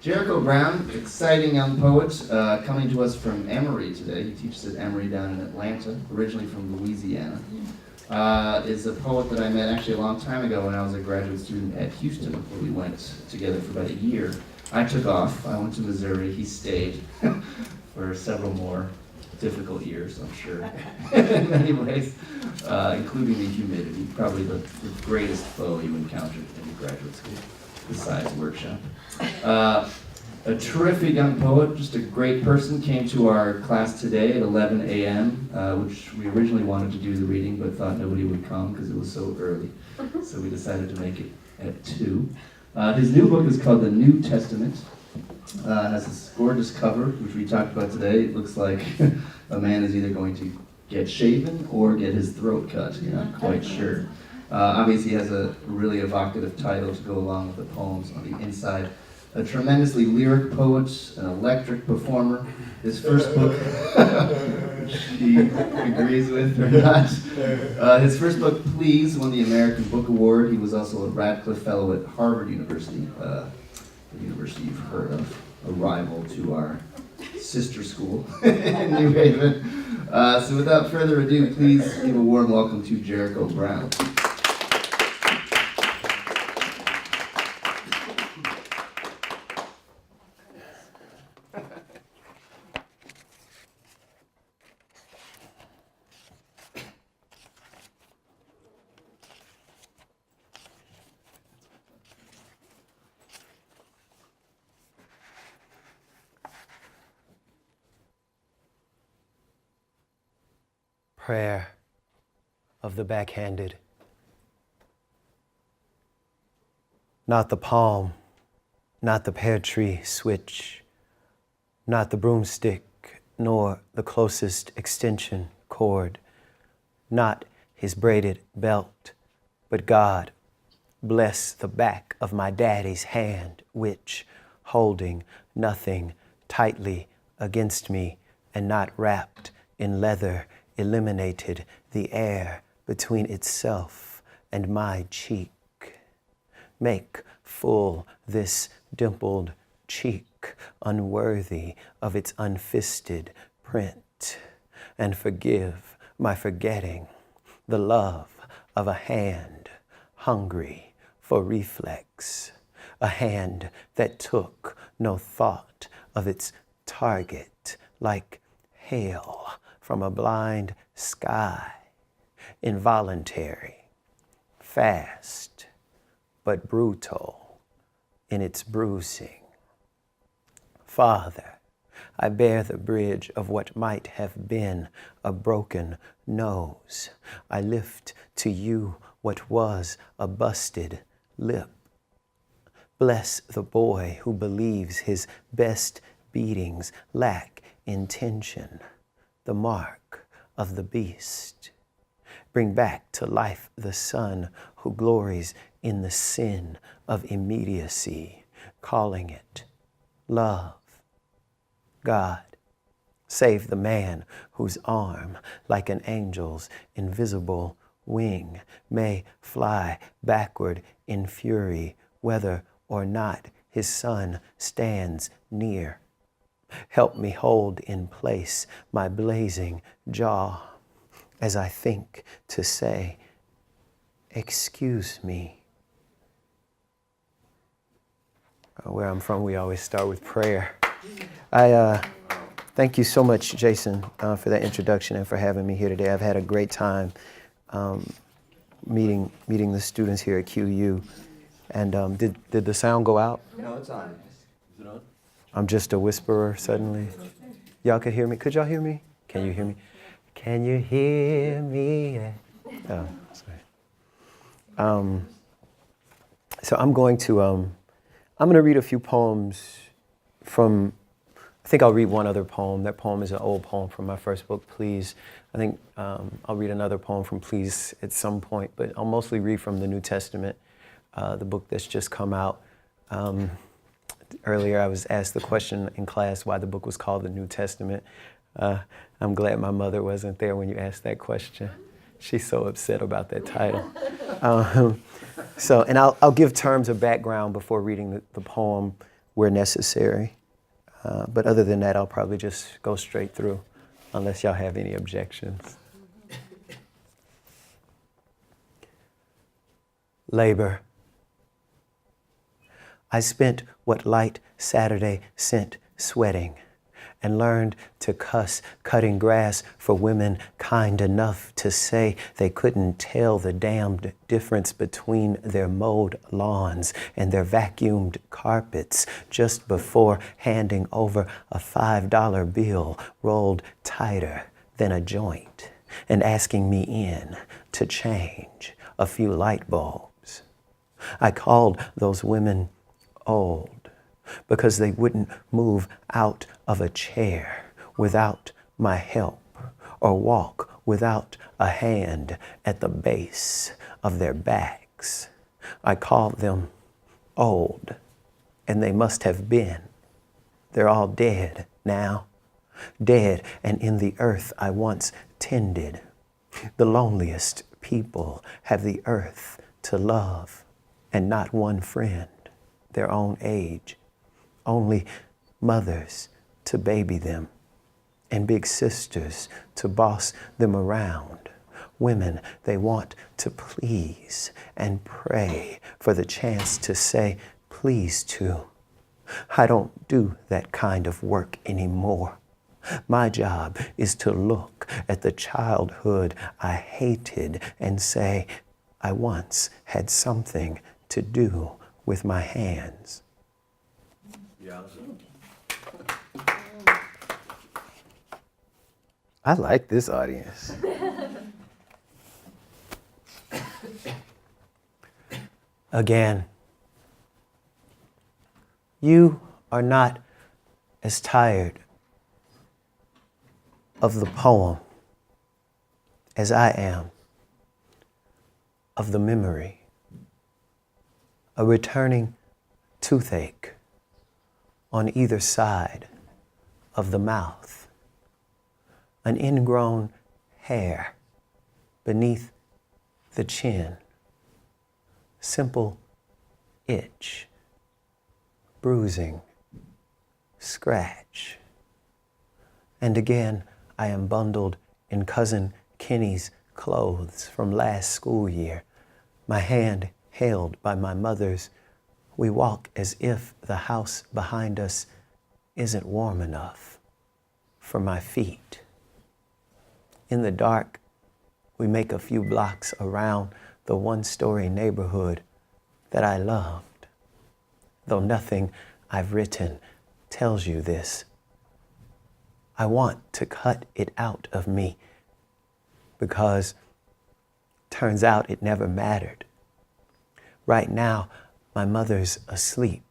Jericho Brown, exciting young poet, coming to us from Emory today. He teaches at Emory down in Atlanta, originally from Louisiana. Is a poet that I met actually a long time ago when I was a graduate student at Houston, where we went together for about a year. I took off, I went to Missouri, he stayed for several more difficult years, I'm sure, in many ways, including the humidity, probably the greatest foe you encountered in graduate school, besides workshop. A terrific young poet, just a great person, came to our class today at 11 a.m., which we originally wanted to do the reading, but thought nobody would come because it was so early. So we decided to make it at 2. His new book is called The New Testament. It has this gorgeous cover, which we talked about today. It looks like a man is either going to get shaven or get his throat cut. You're not quite sure. Obviously, he has a really evocative title to go along with the poems on the inside. A tremendously lyric poet, an electric performer. His first book, which he agrees with or not. His first book, Please, won the American Book Award. He was also a Radcliffe Fellow at Harvard University, the university you've heard of, a rival to our sister school in New Haven. So without further ado, please give a warm welcome to Jericho Brown. Prayer of the backhanded. Not the palm, not the pear tree switch, not the broomstick, nor the closest extension cord, not his braided belt, but God, bless the back of my daddy's hand, which, holding nothing tightly against me and not wrapped in leather, eliminated the air between itself and my cheek. Make full this dimpled cheek unworthy of its unfisted print, and forgive my forgetting the love of a hand hungry for reflex, a hand that took no thought of its target like hail from a blind sky, involuntary, fast, but brutal in its bruising. Father, I bear the bridge of what might have been a broken nose. I lift to you what was a busted lip. Bless the boy who believes his best beatings lack intention, the mark of the beast. Bring back to life the son who glories in the sin of immediacy, calling it love. God, save the man whose arm, like an angel's invisible wing, may fly backward in fury, whether or not his son stands near. Help me hold in place my blazing jaw as I think to say, excuse me. Where I'm from, we always start with prayer. I thank you so much, Jason, for that introduction and for having me here today. I've had a great time meeting the students here at QU. And did the sound go out? No, it's on. Is it on? I'm just a whisperer suddenly. Y'all could hear me? Could y'all hear me? Can you hear me? Can you hear me? Oh, sorry. So I'm going to read a few poems from, I think I'll read one other poem. That poem is an old poem from my first book, Please. I think I'll read another poem from Please at some point, but I'll mostly read from the New Testament, the book that's just come out. Earlier, I was asked the question in class why the book was called the New Testament. I'm glad my mother wasn't there when you asked that question. She's so upset about that title. And I'll give terms of background before reading the poem, where necessary. But other than that, I'll probably just go straight through, unless y'all have any objections. Labor. I spent what light Saturday sent sweating, and learned to cuss cutting grass for women kind enough to say they couldn't tell the damned difference between their mowed lawns and their vacuumed carpets just before handing over a $5 bill rolled tighter than a joint and asking me in to change a few light bulbs. I called those women old because they wouldn't move out of a chair without my help or walk without a hand at the base of their backs. I called them old, and they must have been. They're all dead now, dead and in the earth I once tended. The loneliest people have the earth to love, and not one friend their own age. Only mothers to baby them, and big sisters to boss them around. Women they want to please and pray for the chance to say please to. I don't do that kind of work anymore. My job is to look at the childhood I hated and say, I once had something to do with my hands. I like this audience. Again, you are not as tired of the poem as I am of the memory. A returning toothache on either side of the mouth, an ingrown hair beneath the chin, simple itch, bruising, scratch. And again, I am bundled in Cousin Kenny's clothes from last school year, my hand held by my mother's. We walk as if the house behind us isn't warm enough for my feet. In the dark, we make a few blocks around the one-story neighborhood that I loved, though nothing I've written tells you this. I want to cut it out of me because turns out it never mattered. Right now, my mother's asleep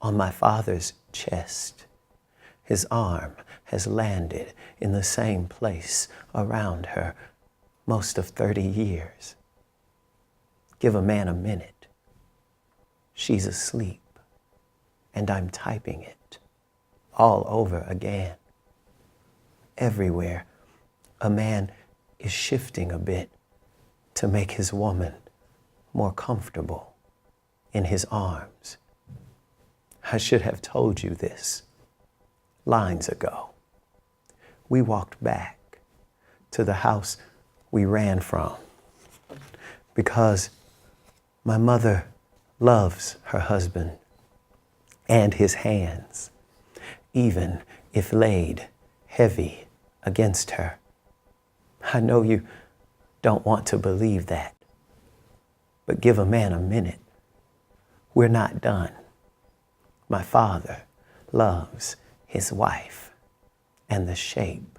on my father's chest. His arm has landed in the same place around her most of 30 years. Give a man a minute. She's asleep, and I'm typing it all over again. Everywhere, a man is shifting a bit to make his woman more comfortable in his arms. I should have told you this lines ago. We walked back to the house we ran from because my mother loves her husband and his hands, even if laid heavy against her. I know you don't want to believe that, but give a man a minute. We're not done. My father loves his wife and the shape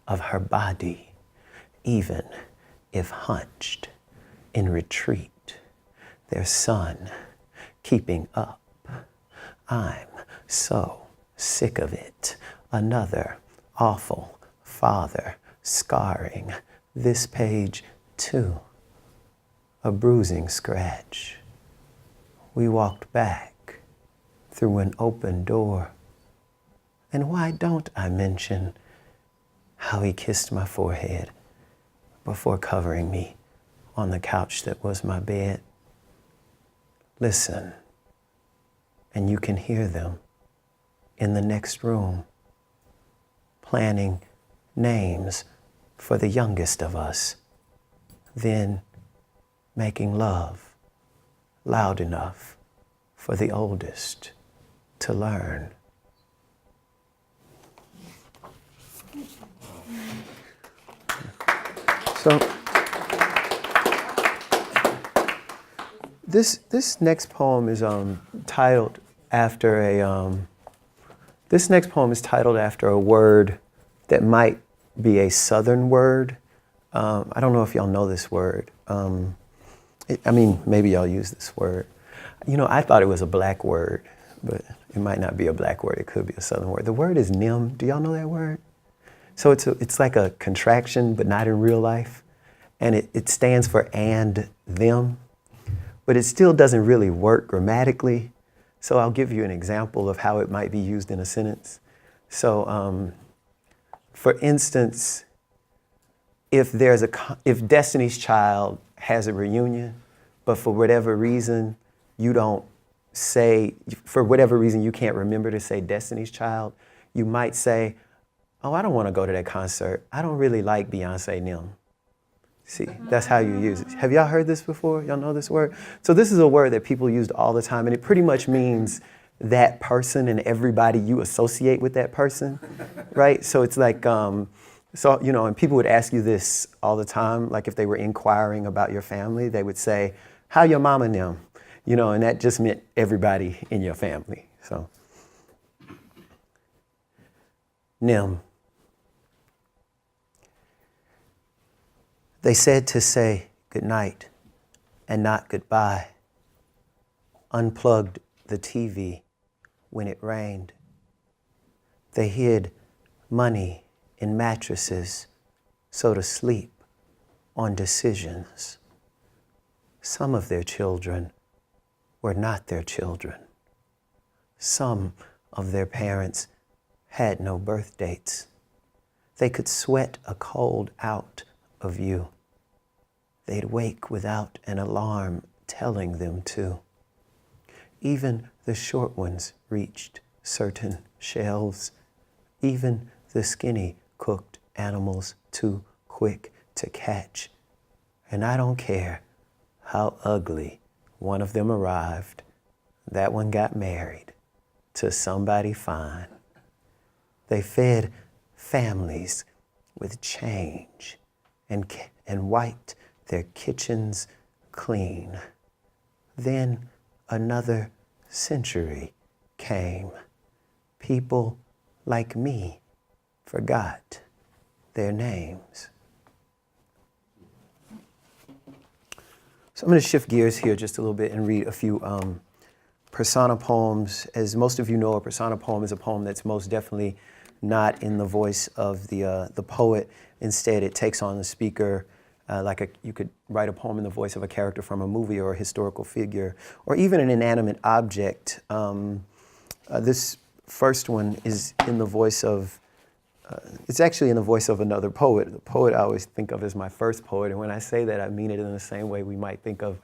of her body, even if hunched in retreat, their son keeping up. I'm so sick of it. Another awful father scarring this page too. A bruising scratch. We walked back through an open door. And why don't I mention how he kissed my forehead before covering me on the couch that was my bed? Listen and you can hear them in the next room, planning names for the youngest of us, then making love loud enough for the oldest to learn. So this next poem is titled after a word that might be a Southern word. I don't know if y'all know this word. Maybe y'all use this word. I thought it was a black word, but it might not be a black word. It could be a Southern word. The word is nim. Do y'all know that word? So it's like a contraction, but not in real life. And it stands for and them, but it still doesn't really work grammatically. So I'll give you an example of how it might be used in a sentence. So for instance, if Destiny's Child has a reunion, but for whatever reason you can't remember to say Destiny's Child, you might say, oh, I don't want to go to that concert. I don't really like Beyonce Nim. See, that's how you use it. Have y'all heard this before? Y'all know this word? So this is a word that people used all the time, and it pretty much means that person and everybody you associate with that person, right? So it's like, and people would ask you this all the time, like if they were inquiring about your family, they would say, how your mama Nim? And that just meant everybody in your family, so. Nim. They said to say goodnight and not goodbye. Unplugged the TV when it rained. They hid money in mattresses so to sleep on decisions. Some of their children were not their children. Some of their parents had no birth dates. They could sweat a cold out of you. They'd wake without an alarm telling them to. Even the short ones reached certain shelves. Even the skinny cooked animals too quick to catch. And I don't care how ugly one of them arrived. That one got married to somebody fine. They fed families with change and wiped their kitchens clean. Then another century came. People like me forgot their names. So I'm going to shift gears here just a little bit and read a few persona poems. As most of you know, a persona poem is a poem that's most definitely not in the voice of the poet. Instead, it takes on the speaker, you could write a poem in the voice of a character from a movie or a historical figure, or even an inanimate object. This first one is in the voice of, it's actually in the voice of another poet. The poet I always think of as my first poet, and when I say that, I mean it in the same way we might think of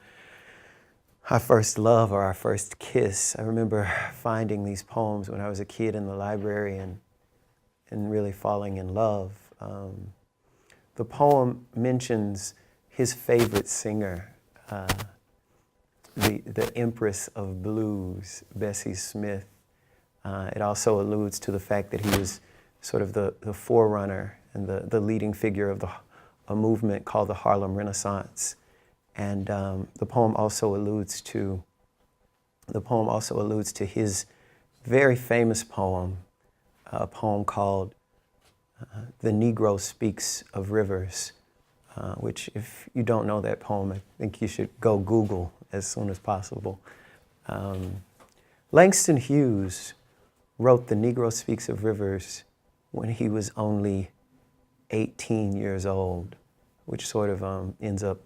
our first love or our first kiss. I remember finding these poems when I was a kid in the library and really falling in love. The poem mentions his favorite singer, the Empress of Blues, Bessie Smith. It also alludes to the fact that he was sort of the forerunner and the leading figure of a movement called the Harlem Renaissance. And the poem also alludes to his very famous poem, a poem called The Negro Speaks of Rivers, which if you don't know that poem, I think you should go Google as soon as possible. Langston Hughes wrote The Negro Speaks of Rivers when he was only 18 years old, which sort of ends up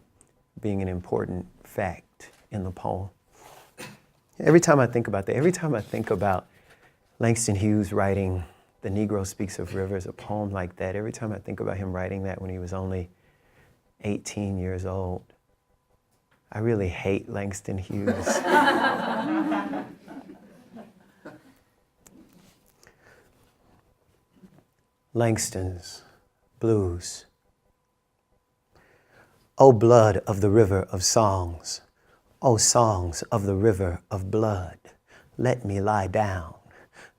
being an important fact in the poem. Every time I think about that, every time I think about Langston Hughes writing The Negro Speaks of Rivers, a poem like that, every time I think about him writing that when he was only 18 years old, I really hate Langston Hughes. Langston's Blues. O blood of the river of songs, O songs of the river of blood, let me lie down.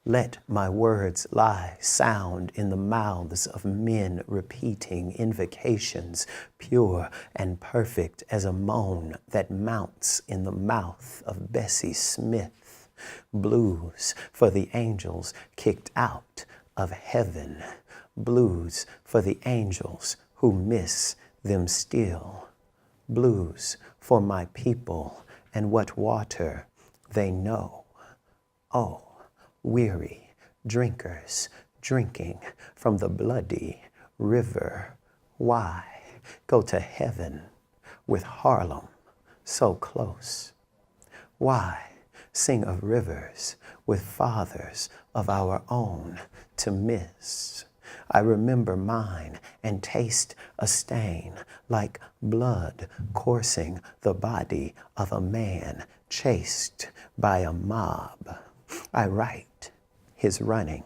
Let my words lie sound in the mouths of men repeating invocations pure and perfect as a moan that mounts in the mouth of Bessie Smith. Blues for the angels kicked out of heaven. Blues for the angels who miss them still. Blues for my people and what water they know. Oh, weary drinkers drinking from the bloody river. Why go to heaven with Harlem so close? Why sing of rivers with fathers of our own to miss? I remember mine and taste a stain like blood coursing the body of a man chased by a mob. I write his running,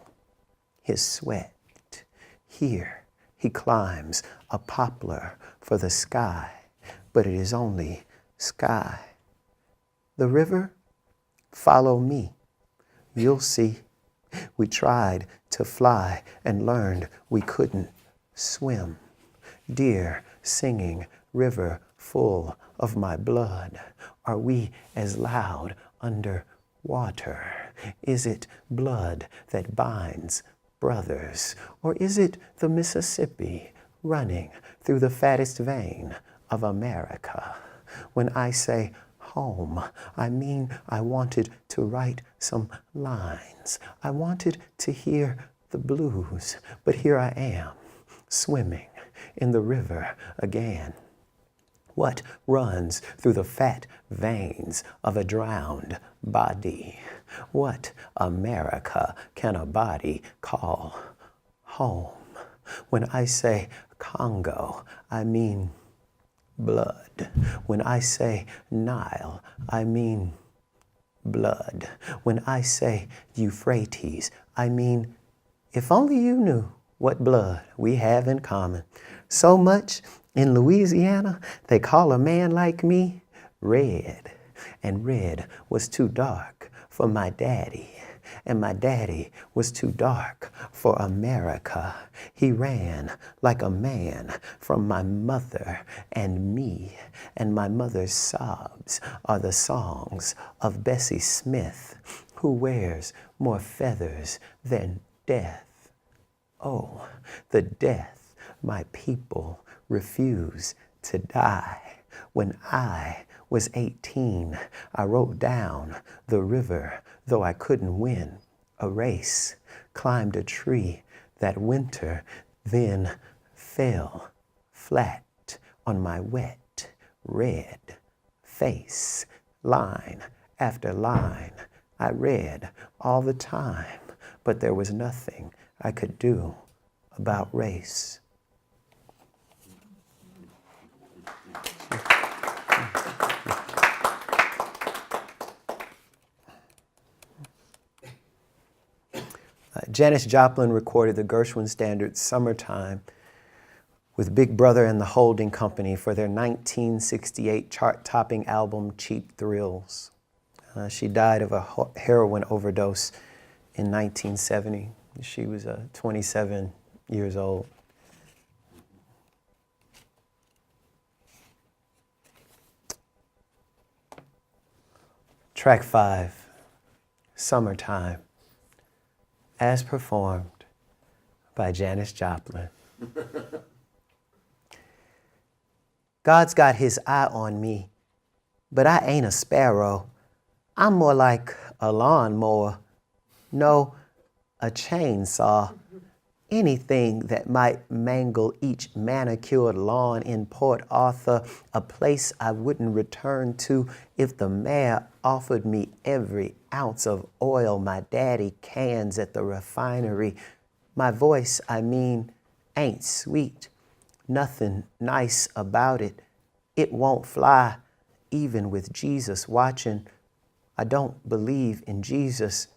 his sweat. Here he climbs a poplar for the sky, but it is only sky. The river, follow me, you'll see. We tried to fly and learned we couldn't swim. Dear singing river full of my blood, are we as loud under water? Is it blood that binds brothers, or is it the Mississippi running through the fattest vein of America? When I say home, I mean I wanted to write some lines. I wanted to hear the blues, but here I am, swimming in the river again. What runs through the fat veins of a drowned body? What America can a body call home? When I say Congo, I mean blood. When I say Nile, I mean blood. When I say Euphrates, I mean, if only you knew what blood we have in common. So much in Louisiana, they call a man like me red. And red was too dark for my daddy. And my daddy was too dark for America. He ran like a man from my mother and me. And my mother's sobs are the songs of Bessie Smith, who wears more feathers than death. Oh, the death my people refuse to die. When I was 18, I wrote down the river, though I couldn't win a race, climbed a tree that winter, then fell flat on my wet, red face. Line after line, I read all the time, but there was nothing I could do about race. Janis Joplin recorded the Gershwin Standard Summertime with Big Brother and the Holding Company for their 1968 chart-topping album Cheap Thrills. She died of a heroin overdose in 1970. She was 27 years old. Track 5, Summertime, as performed by Janis Joplin. God's got his eye on me, but I ain't a sparrow. I'm more like a lawnmower, no, a chainsaw. Anything that might mangle each manicured lawn in Port Arthur, a place I wouldn't return to if the mayor offered me every ounce of oil my daddy cans at the refinery. My voice, I mean, ain't sweet. Nothing nice about it. It won't fly, even with Jesus watching. I don't believe in Jesus.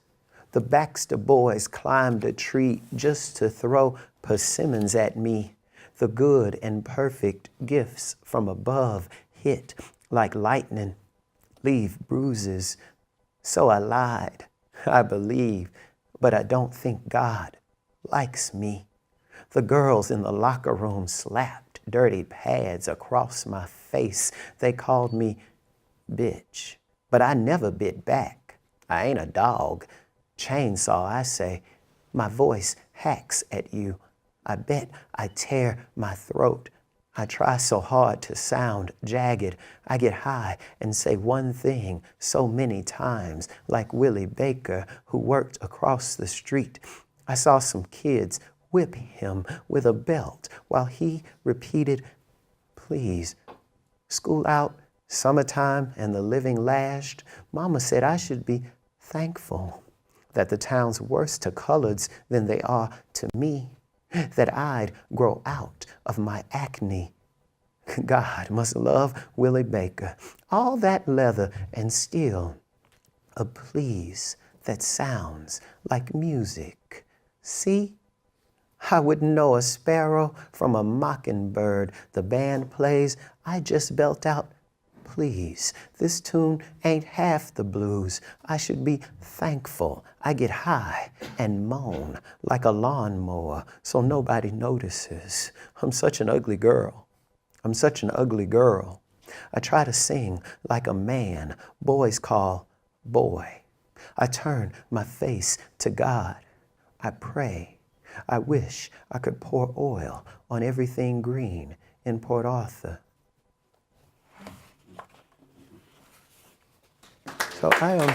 The Baxter boys climbed a tree just to throw persimmons at me. The good and perfect gifts from above hit like lightning, leave bruises. So I lied, I believe, but I don't think God likes me. The girls in the locker room slapped dirty pads across my face. They called me bitch, but I never bit back. I ain't a dog. Chainsaw, I say. My voice hacks at you. I bet I tear my throat. I try so hard to sound jagged. I get high and say one thing so many times, like Willie Baker, who worked across the street. I saw some kids whip him with a belt while he repeated, please. School out, summertime, and the living lashed. Mama said I should be thankful that the town's worse to coloreds than they are to me, that I'd grow out of my acne. God must love Willie Baker. All that leather and steel, a please that sounds like music. See? I wouldn't know a sparrow from a mockingbird. The band plays, I just belt out, please. This tune ain't half the blues. I should be thankful. I get high and moan like a lawnmower so nobody notices. I'm such an ugly girl. I'm such an ugly girl. I try to sing like a man boys call boy. I turn my face to God. I pray. I wish I could pour oil on everything green in Port Arthur. So I am.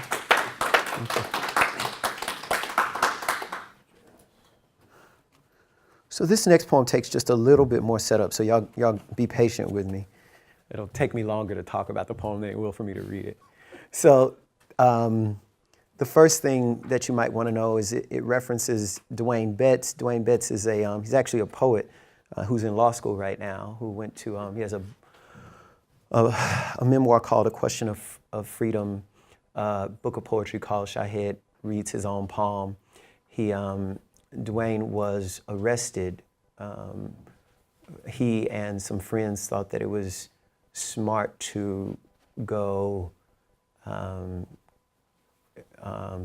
So this next poem takes just a little bit more setup, so y'all be patient with me. It'll take me longer to talk about the poem than it will for me to read it. So the first thing that you might want to know is it references Dwayne Betts. Dwayne Betts is he's actually a poet who's in law school right now, who went to, he has a memoir called A Question of Freedom, book of poetry called Shahed Reads His Own Poem. Dwayne was arrested. He and some friends thought that it was smart to go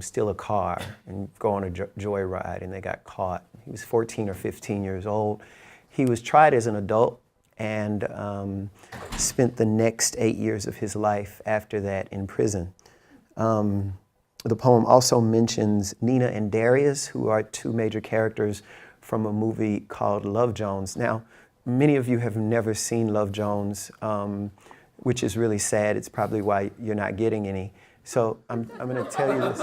steal a car and go on a joyride, and they got caught. He was 14 or 15 years old. He was tried as an adult and spent the next 8 years of his life after that in prison. The poem also mentions Nina and Darius, who are two major characters from a movie called Love Jones. Now, many of you have never seen Love Jones, which is really sad. It's probably why you're not getting any. So I'm going to tell you this.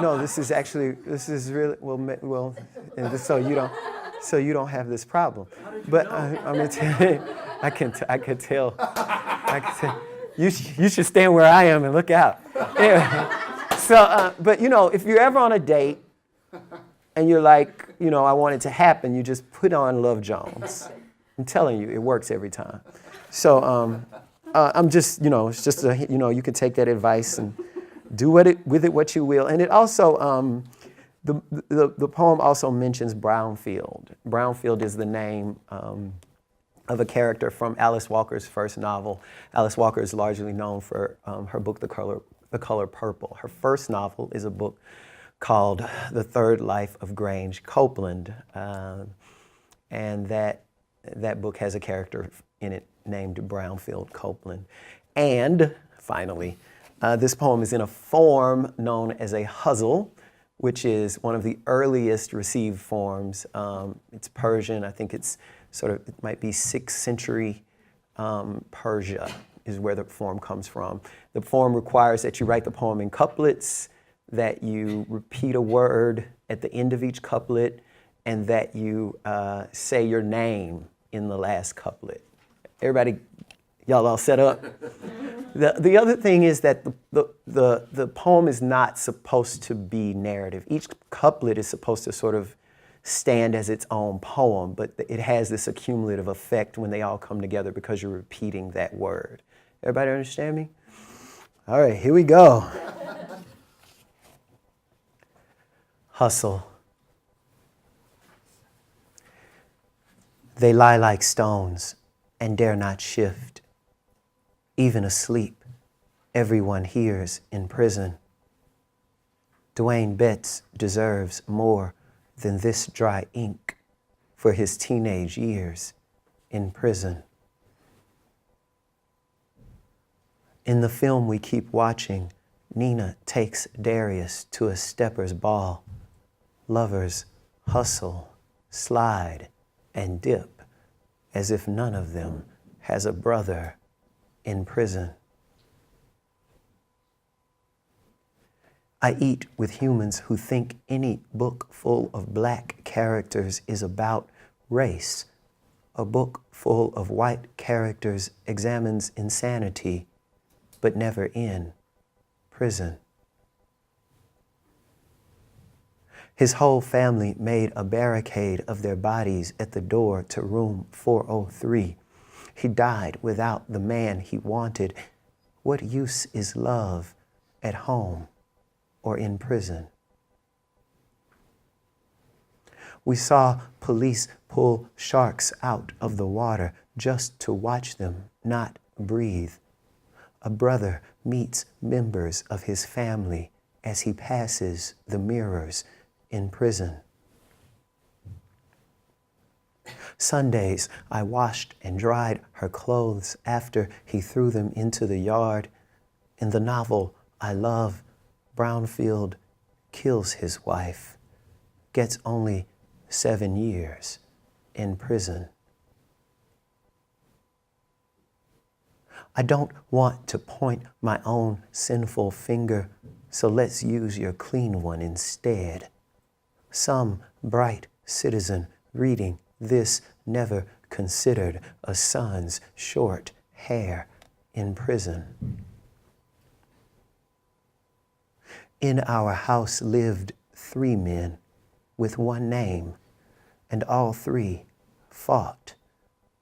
No, this is really, well, and this, so you don't have this problem. But I'm going to tell you, I could tell. You should stand where I am and look out. Anyway, so, but if you're ever on a date and you're like, I want it to happen, you just put on Love Jones. I'm telling you, it works every time. So I'm just, it's just, you can take that advice and do with it what you will. And it also, the poem also mentions Brownfield. Brownfield is the name of a character from Alice Walker's first novel. Alice Walker is largely known for her book, The Color Purple. Her first novel is a book called The Third Life of Grange Copeland. And that book has a character in it named Brownfield Copeland. And finally, this poem is in a form known as a huzzle, which is one of the earliest received forms. It's Persian. I think it might be 6th century Persia is where the form comes from. The form requires that you write the poem in couplets, that you repeat a word at the end of each couplet, and that you say your name in the last couplet. Everybody, y'all all set up? The other thing is that the poem is not supposed to be narrative. Each couplet is supposed to sort of stand as its own poem, but it has this accumulative effect when they all come together because you're repeating that word. Everybody understand me? All right, here we go. hustle. They lie like stones and dare not shift. Even asleep, everyone hears in prison. Dwayne Betts deserves more than this dry ink for his teenage years in prison. In the film we keep watching, Nina takes Darius to a stepper's ball. Lovers hustle, slide, and dip as if none of them has a brother in prison. I eat with humans who think any book full of black characters is about race. A book full of white characters examines insanity, but never in prison. His whole family made a barricade of their bodies at the door to room 403. He died without the man he wanted. What use is love at home or in prison? We saw police pull sharks out of the water just to watch them not breathe. A brother meets members of his family as he passes the mirrors in prison. Sundays, I washed and dried her clothes after he threw them into the yard. In the novel I love, Brownfield kills his wife, gets only 7 years in prison. I don't want to point my own sinful finger, so let's use your clean one instead. Some bright citizen reading this never considered a son's short hair in prison. In our house lived 3 men with one name, and all 3 fought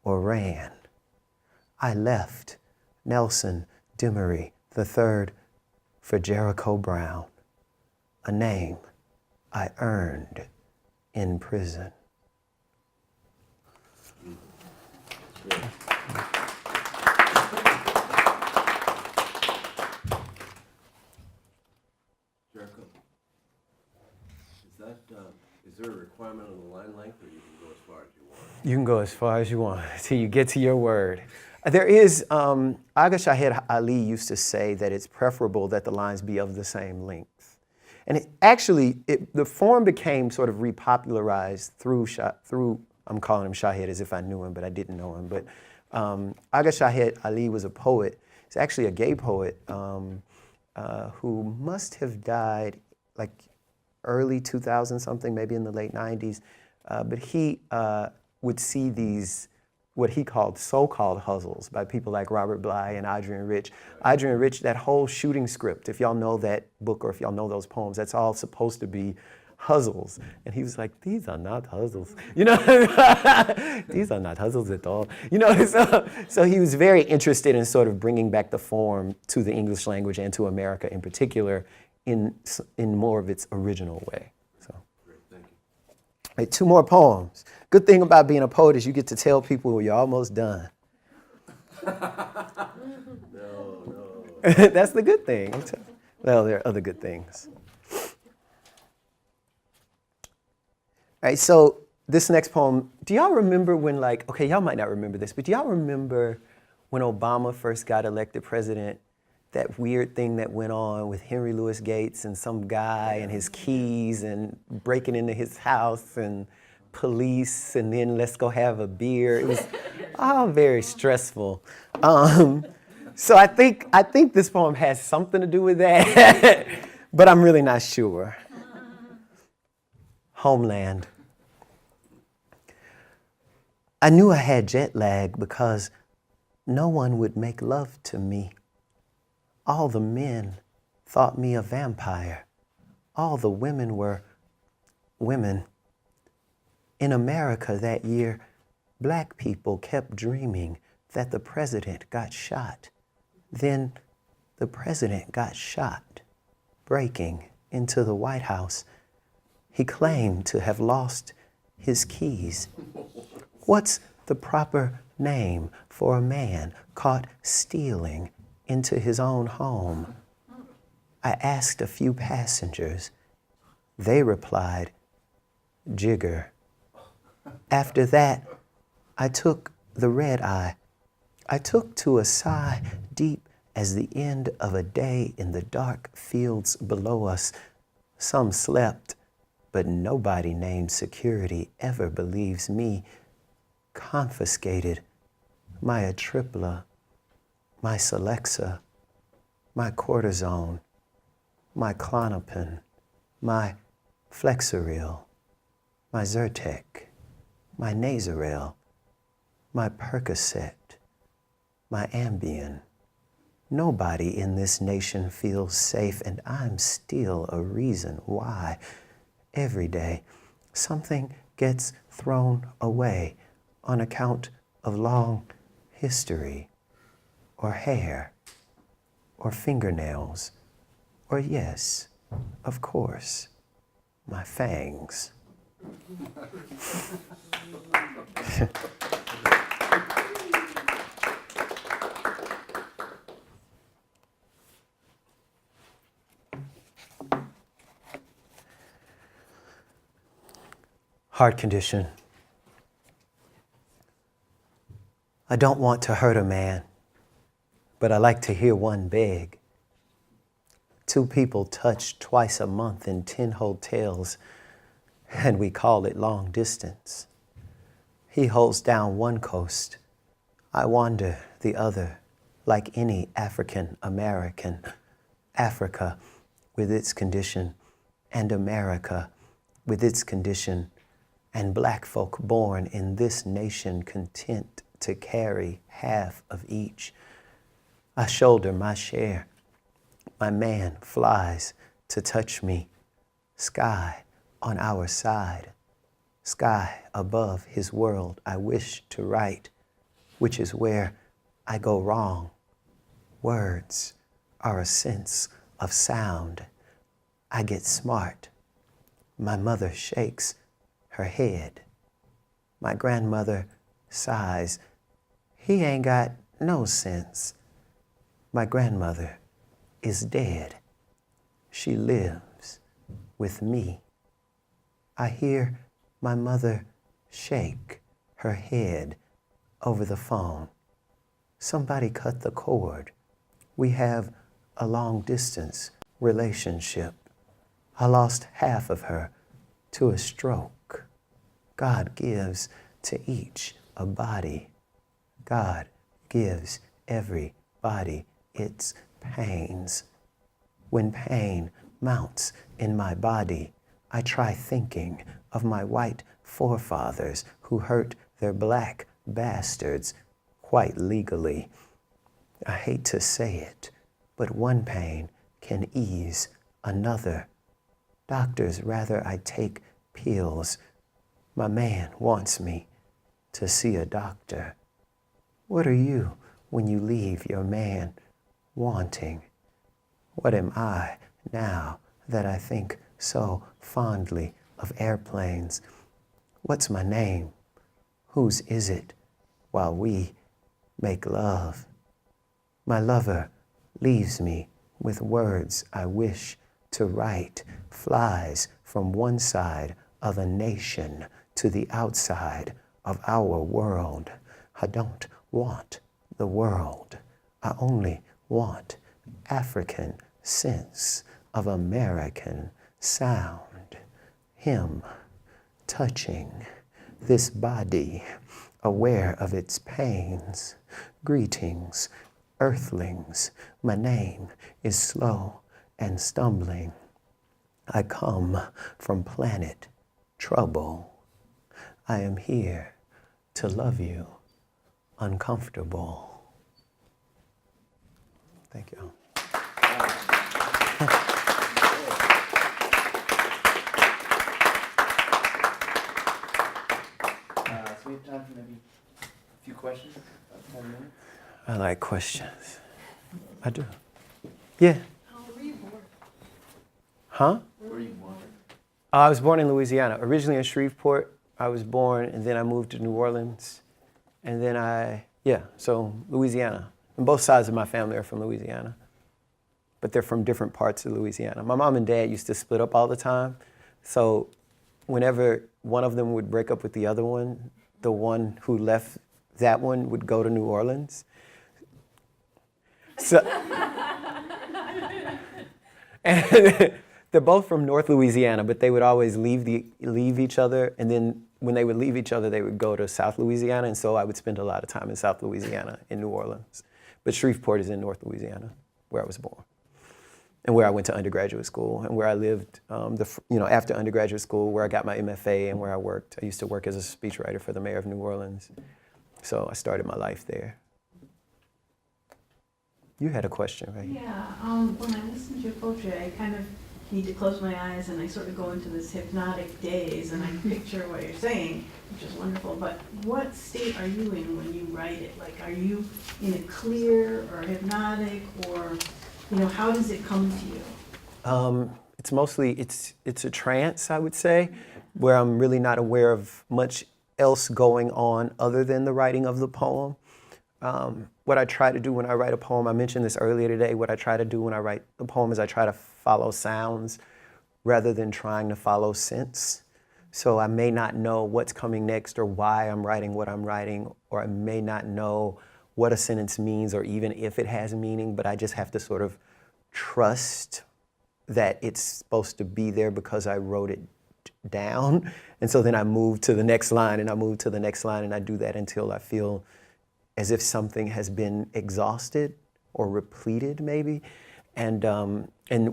or ran. I left Nelson Demery III for Jericho Brown, a name I earned in prison. Jericho, is there a requirement on the line length, or you can go as far as you want? You can go as far as you want till you get to your word. There is, Aga Shahed Ali used to say that it's preferable that the lines be of the same length. And the form became sort of repopularized through, I'm calling him Shahed as if I knew him, but I didn't know him. But Aga Shahed Ali was a poet. He's actually a gay poet who must have died like early 2000 something, maybe in the late 90s. But he would see these, what he called so-called hustles by people like Robert Bly and Adrian Rich. Adrian Rich, that whole shooting script, if y'all know that book or if y'all know those poems, that's all supposed to be hustles. And he was like, these are not hustles. You know, these are not hustles at all. You know, so he was very interested in sort of bringing back the form to the English language and to America in particular in more of its original way. So. Great, thank you. Right, 2 more poems. Good thing about being a poet is you get to tell people you're almost done. No. That's the good thing. Well, there are other good things. All right, so this next poem, do y'all remember when, like, okay, y'all might not remember this, but do y'all remember when Obama first got elected president, that weird thing that went on with Henry Louis Gates and some guy and his keys and breaking into his house and police and then let's go have a beer? It was all very stressful. So I think this poem has something to do with that, but I'm really not sure. Homeland. I knew I had jet lag because no one would make love to me. All the men thought me a vampire. All the women were women. In America that year, black people kept dreaming that the president got shot. Then the president got shot, breaking into the White House. He claimed to have lost his keys. What's the proper name for a man caught stealing into his own home? I asked a few passengers. They replied, Jigger. After that, I took the red eye. I took to a sigh deep as the end of a day in the dark fields below us. Some slept, but nobody named security ever believes me. Confiscated my Atripla, my Celexa, my cortisone, my Klonopin, my Flexeril, my Zyrtec, my Nazaril, my Percocet, my Ambien. Nobody in this nation feels safe, and I'm still a reason why. Every day, something gets thrown away on account of long history, or hair, or fingernails, or yes, of course, my fangs. Heart condition. I don't want to hurt a man, but I like to hear one beg. 2 people touch twice a month in 10 hotels, and we call it long distance. He holds down one coast, I wander the other, like any African American. Africa with its condition, and America with its condition, and black folk born in this nation content to carry half of each. I shoulder my share. My man flies to touch me. Sky on our side. Sky above his world I wish to write, which is where I go wrong. Words are a sense of sound. I get smart. My mother shakes her head. My grandmother sighs. He ain't got no sense. My grandmother is dead. She lives with me. I hear my mother shake her head over the phone. Somebody cut the cord. We have a long distance relationship. I lost half of her to a stroke. God gives to each a body. God gives everybody its pains. When pain mounts in my body, I try thinking of my white forefathers who hurt their black bastards quite legally. I hate to say it, but one pain can ease another. Doctors rather I take pills. My man wants me to see a doctor. What are you when you leave your man wanting? What am I now that I think so fondly of airplanes? What's my name? Whose is it while we make love? My lover leaves me with words I wish to write, flies from one side of a nation to the outside of our world. I don't want the world. I only want African sense of American sound. Him touching this body, aware of its pains. Greetings, earthlings. My name is slow and stumbling. I come from planet Trouble. I am here to love you, uncomfortable. Thank you. So we have time for maybe a few questions, about 10 minutes. I like questions. I do. Yeah. How were you born? Huh? Where are you born? I was born in Louisiana, originally in Shreveport. I was born, and then I moved to New Orleans. And then so Louisiana. And both sides of my family are from Louisiana. But they're from different parts of Louisiana. My mom and dad used to split up all the time. So whenever one of them would break up with the other one, the one who left that one would go to New Orleans. So, and they're both from North Louisiana, but they would always leave each other, and then when they would leave each other, they would go to South Louisiana, and so I would spend a lot of time in South Louisiana, in New Orleans. But Shreveport is in North Louisiana, where I was born, and where I went to undergraduate school, and where I lived after undergraduate school, where I got my MFA and where I worked. I used to work as a speechwriter for the mayor of New Orleans, so I started my life there. You had a question, right? Yeah, when I listen to your poetry, I kind of need to close my eyes and I sort of go into this hypnotic daze and I picture what you're saying, which is wonderful. But what state are you in when you write it? Like, are you in a clear or hypnotic, or, how does it come to you? It's mostly, it's a trance, I would say, where I'm really not aware of much else going on other than the writing of the poem. What I try to do when I write a poem, I mentioned this earlier today, what I try to do when I write a poem is I try to follow sounds rather than trying to follow sense. So I may not know what's coming next or why I'm writing what I'm writing, or I may not know what a sentence means or even if it has meaning, but I just have to sort of trust that it's supposed to be there because I wrote it down. And so then I move to the next line and I move to the next line, and I do that until I feel as if something has been exhausted or repleted, maybe. And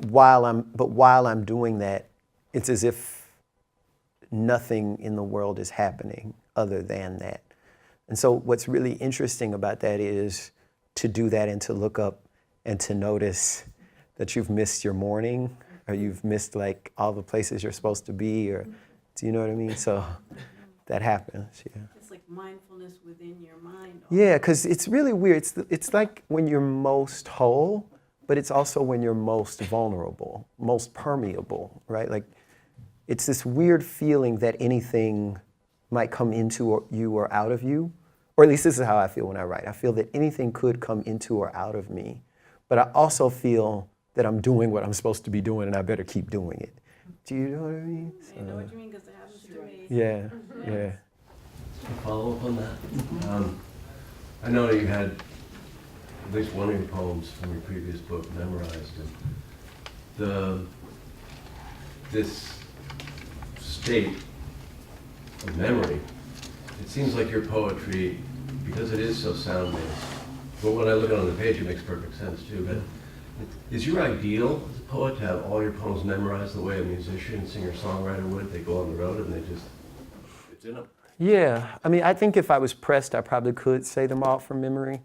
while I'm doing that, it's as if nothing in the world is happening other than that. And so what's really interesting about that is to do that and to look up and to notice that you've missed your morning, or you've missed like all the places you're supposed to be, or do you know what I mean? So that happens, yeah. It's like mindfulness within your mind. Yeah, because it's really weird. It's like when you're most whole, but it's also when you're most vulnerable, most permeable, right? Like, it's this weird feeling that anything might come into you or out of you, or at least this is how I feel when I write. I feel that anything could come into or out of me, but I also feel that I'm doing what I'm supposed to be doing, and I better keep doing it. Do you know what I mean? I know what you mean, because it happens to me. Yeah, yeah. To follow up on that, I know you had at least one of your poems from your previous book memorized, and this state of memory, it seems like your poetry, because it is so sound-based, but when I look at it on the page, it makes perfect sense too, but is your ideal as a poet to have all your poems memorized the way a musician, singer-songwriter would? They go on the road and it's in them. Yeah, I mean, I think if I was pressed, I probably could say them all from memory.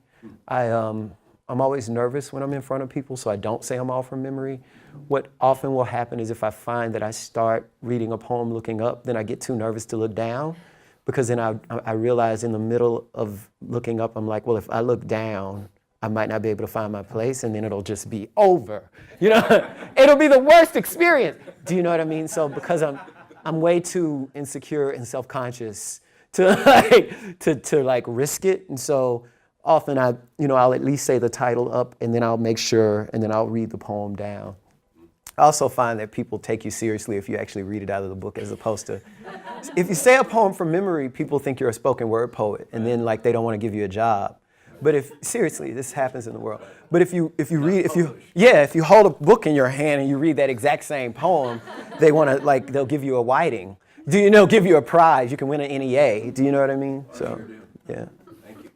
I'm always nervous when I'm in front of people, so I don't say them all from memory. What often will happen is if I find that I start reading a poem looking up, then I get too nervous to look down, because then I realize in the middle of looking up, I'm like, well, if I look down, I might not be able to find my place, and then it'll just be over. It'll be the worst experience. Do you know what I mean? So because I'm way too insecure and self-conscious to risk it, and so often I'll at least say the title up, and then I'll make sure, and then I'll read the poem down. I also find that people take you seriously if you actually read it out of the book, as opposed to, if you say a poem from memory, people think you're a spoken word poet, and then they don't want to give you a job. But seriously, this happens in the world. But if you hold a book in your hand and you read that exact same poem, they'll give you a whiting. Give you a prize. You can win an NEA. Do you know what I mean? So, yeah. Thank you.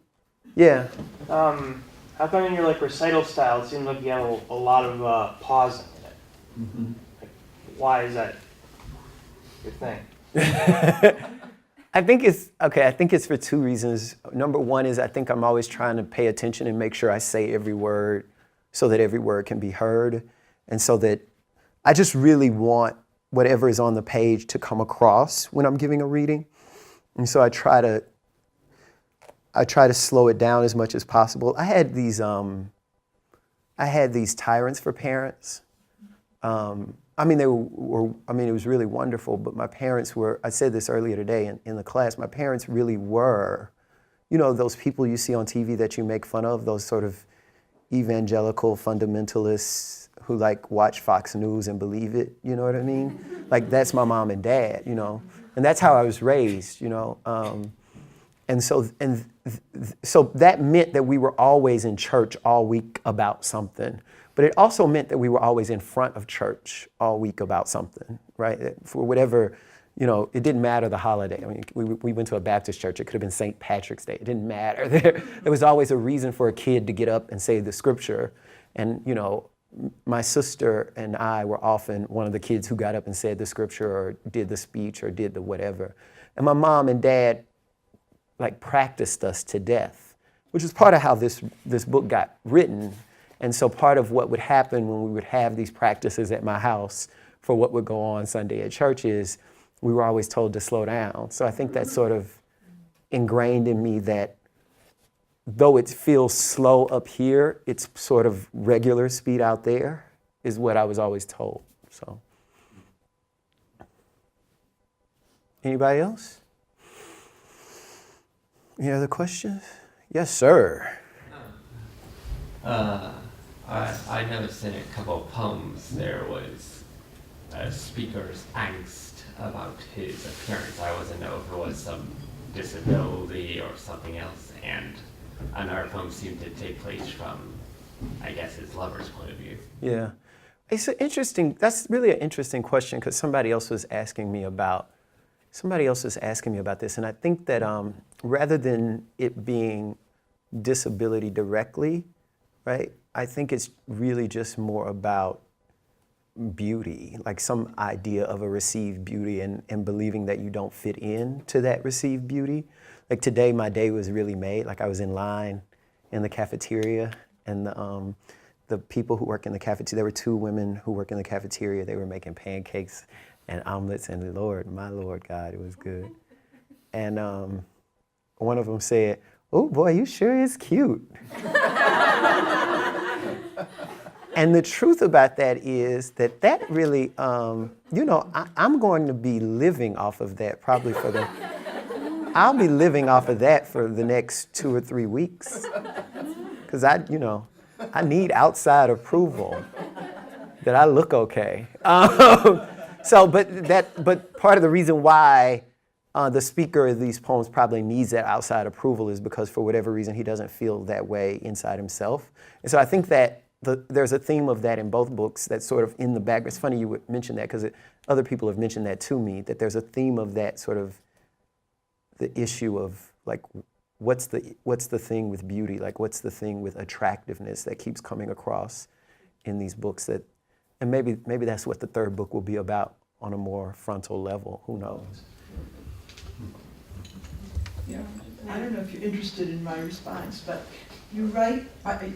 Yeah. How come in your recital style, it seems like you have a lot of pausing in it? Mm-hmm. Why is that your thing? I think it's for two reasons. Number one is I think I'm always trying to pay attention and make sure I say every word so that every word can be heard, and so that I just really want whatever is on the page to come across when I'm giving a reading. And so I try to slow it down as much as possible. I had these tyrants for parents. I'm I mean, it was really wonderful, but my parents were, I said this earlier today in the class, my parents really were, you know, those people you see on TV that you make fun of, those sort of evangelical fundamentalists who like watch Fox News and believe it, you know what I mean? Like that's my mom and dad, you know, and that's how I was raised, you know. And so that meant that we were always in church all week about something. But it also meant that we were always in front of church all week about something, right? For whatever, you know, it didn't matter the holiday. I mean, we went to a Baptist church. It could have been St. Patrick's Day. It didn't matter. There was always a reason for a kid to get up and say the scripture. And, you know, my sister and I were often one of the kids who got up and said the scripture or did the speech or did the whatever. And my mom and dad, like, practiced us to death, which is part of how this book got written. And so part of what would happen when we would have these practices at my house for what would go on Sunday at church is we were always told to slow down. So I think that's sort of ingrained in me that though it feels slow up here, it's sort of regular speed out there is what I was always told. So, anybody else? Any other questions? Yes, sir. I noticed in a couple of poems there was a speaker's angst about his appearance. I wasn't know if it was some disability or something else, and another poem seemed to take place from, I guess, his lover's point of view. Yeah. That's really an interesting question because somebody else was asking me about this, and I think that rather than it being disability directly, right, I think it's really just more about beauty, like some idea of a received beauty and believing that you don't fit in to that received beauty. Like today, my day was really made. Like I was in line in the cafeteria, and the people who work in the cafeteria, there were two women who work in the cafeteria. They were making pancakes and omelets, and my Lord God, it was good. And one of them said, "Oh boy, you sure is cute." And the truth about that is that really, you know, I'm going to be living off of that probably I'll be living off of that for the next 2 or 3 weeks. Because I need outside approval that I look okay. But part of the reason why the speaker of these poems probably needs that outside approval is because for whatever reason he doesn't feel that way inside himself. And so I think that there's a theme of that in both books that's sort of in the background. It's funny you would mention that because other people have mentioned that to me, that there's a theme of that sort of the issue of like what's the thing with beauty, like what's the thing with attractiveness that keeps coming across in these books and maybe that's what the third book will be about on a more frontal level. Who knows? Yeah, I don't know if you're interested in my response, but you write,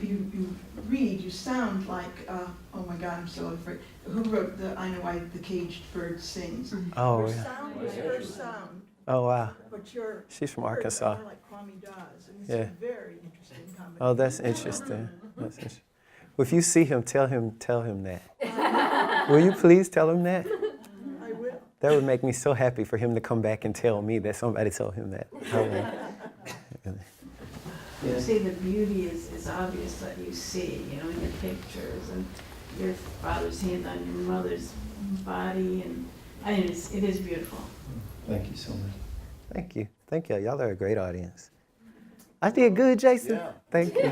you read, you sound like, oh my God, I'm so afraid. Who wrote I Know Why the Caged Bird Sings? Oh, Her yeah. sound was her sound. Oh, wow. But she's from Arkansas. Like Kwame does. And it's Yeah. a very interesting combination. Oh, that's interesting. Well, if you see him, tell him that. Will you please tell him that? I will. That would make me so happy for him to come back and tell me that somebody told him that. You say the beauty is obvious that you see, you know, in your pictures and your father's hand on your mother's body, and I mean, it is beautiful. Thank you so much. Thank you. Thank you. Y'all are a great audience. I did good, Jason. Yeah. Thank you.